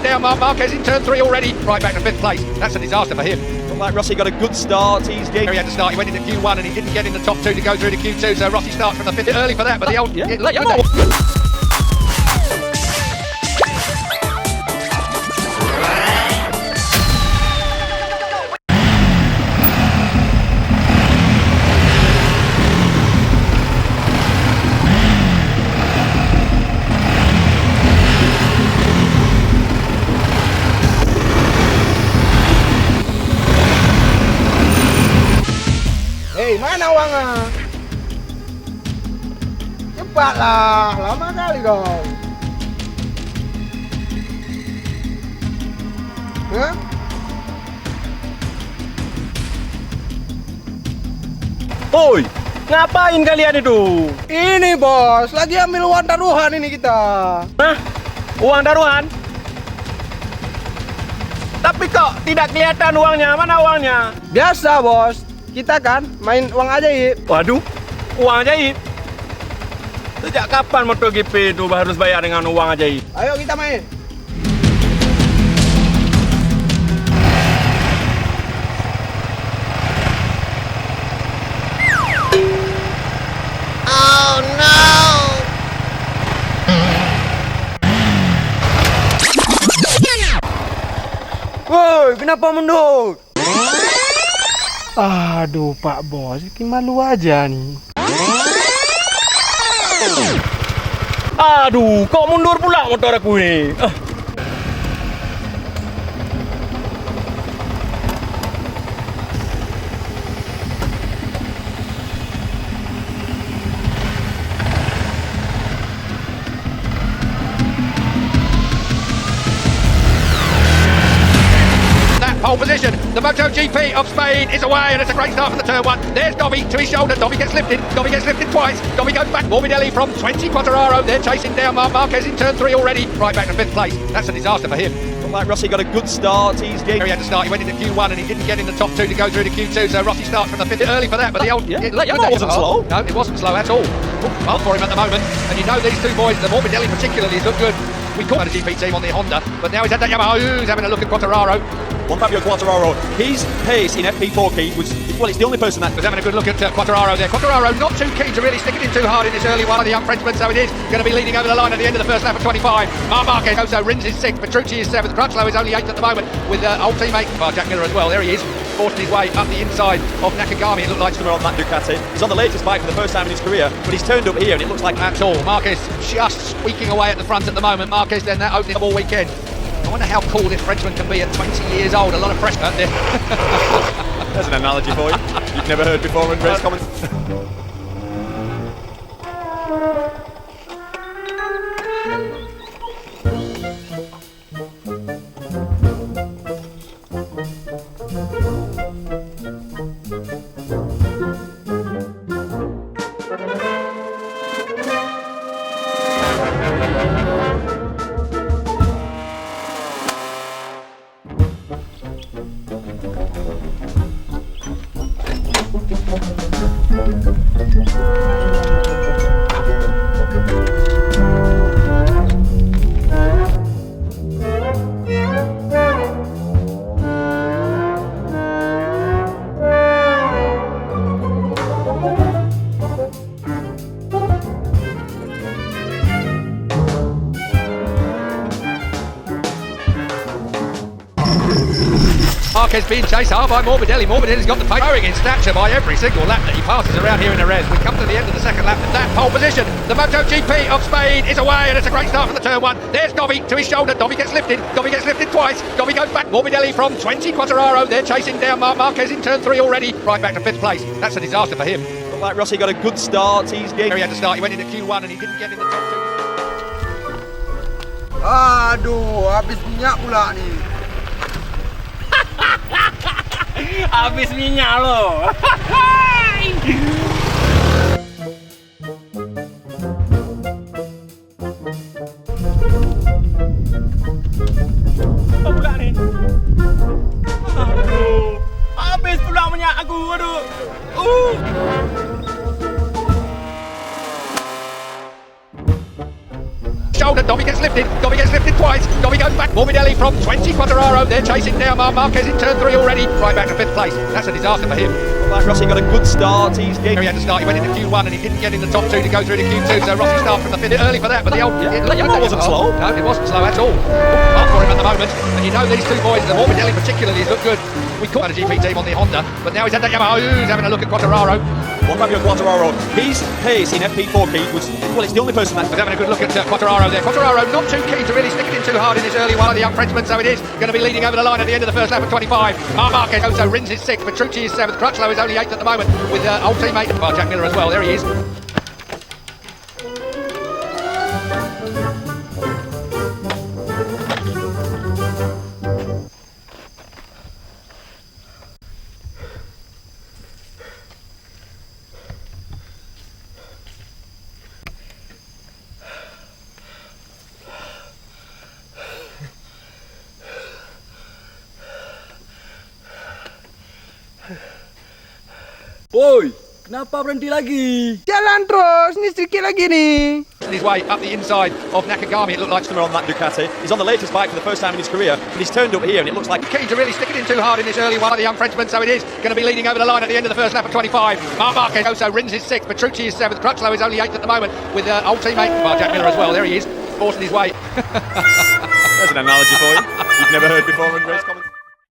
down. Marquez in turn 3 already. Right back to 5th place. That's a disaster for him. Like Rossi got a good start. He had to start. He went into Q1 and he didn't get in the top 2 to go through to Q2. So Rossi starts from the 5th. Early for that, but the old... Hei, mana uangnya? Cepatlah, lama kali kau. Hah? Oi, ngapain kalian itu? Ini bos, lagi ambil uang taruhan ini kita. Hah? Uang taruhan? Tapi kok tidak kelihatan uangnya? Mana uangnya? Biasa bos, kita kan main uang ajaib. Waduh, uang ajaib. Sejak kapan MOTO GP itu harus bayar dengan uang ajaib? Ayo kita main. Oh no! Woi, kenapa mundur? Aduh Pak Bos, bikin malu aja nih. Aduh, kok mundur pula motor aku ini? Pole position. The MOTO GP of Spain is away, and it's a great start from the turn 1. There's Dobby to his shoulder. Dobby gets lifted. Dobby gets lifted twice. Dobby goes back. Morbidelli from 20 Quartararo. They're chasing down Marquez in turn 3 already. Right back to 5th place. That's a disaster for him. Like Rossi got a good start. He had to start. He went into Q1 and he didn't get in the top 2 to go through to Q2. So Rossi starts from the 5th. Early for that, but the old... It wasn't slow. No, it wasn't slow at all. Well for him at the moment. And you know these two boys, the Morbidelli particularly, has looked good. We caught the GP team on the Honda, but now he's had that Yamaha. He's having a look at Quartararo. Fabio Quartararo, his pace in FP4 was, well, it's the only person that was having a good look at Quartararo there. Quartararo not too keen to really stick it in too hard in this early one of the young Frenchman, so it is going to be leading over the line at the end of the first lap of 25. Marquez also rins is 6th, Petrucci is 7th, Crutchlow is only 8th at the moment with old teammate Jack Miller as well. There he is, forcing his way up the inside of Nakagami. It looked like on that Ducati. He's on the latest bike for the first time in his career, but he's turned up here and it looks like that's all. Marquez just squeaking away at the front at the moment. Marquez then that opening all weekend. I wonder how cool this Frenchman can be at 20 years old. A lot of pressure out there. There's an analogy for you. You've never heard before in race comments. Marquez being chased hard by Morbidelli. Morbidelli's got the pace, growing in stature by every single lap that he passes around here in the res. We come to the end of the second lap with that pole position. The MOTO GP of Spain is away, and it's a great start from the turn 1. There's Dobby to his shoulder. Dobby gets lifted. Dobby gets lifted twice. Dobby goes back. Morbidelli from 20 Quartararo. They're chasing down Marquez in turn 3 already. Right back to 5th place. That's a disaster for him. Like Rossi got a good start. He had to start. He went into Q1 and he didn't get in the top 2. Aduh, habis minyak pula nih. Habis minyak lo. Apa pula nih? Aduh, habis pula minyak aku. Aduh. Shoulder, Dobby gets lifted. lifted. Dobby gets lifted twice. Dobby goes back. Morbidelli from 20 Quattararo. They're chasing down Marquez in turn 3 already. Right back to 5th place. That's a disaster for him. Like Rossi got a good start. He had to start. He went into Q1 and he didn't get in the top 2 to go through to Q2. So Rossi started from the 5th early for that. But the old wasn't slow. No, it wasn't slow at all. Up for him at the moment. And you know these two boys, the Morbidelli particularly, has looked good. We caught a GP team on the Honda, but now he's at that Yamaha. He's having a look at Quattararo. What about your Quattararo? His pace in FP4 Keith was, well, it's the only person that was having a good look at Quattararo there. Quattararo not too keen to really stick it in too hard in this early one of the young Frenchman, so it is going to be leading over the line at the end of the first lap of 25. Marquez also rins his 6th, Petrucci is 7th, Crutchlow is only 8th at the moment with old teammate Jack Miller as well. There he is. Woi, kenapa berhenti lagi? Jalan terus, ini sedikit lagi nih. His way up the inside of Nakagami, it looked like customer on that Ducati. He's on the latest bike for the first time in his career, but he's turned up here and it looks like keen to really stick it in too hard in this early one of the young Frenchman, so it is going to be leading over the line at the end of the first lap of 25. Marquez also rins his 6th, Petrucci is 7th, Crutchlow is only 8th at the moment with old teammate Jack Miller as well. There he is, forcing his way. There's an analogy for you. You've never heard before in race commentary.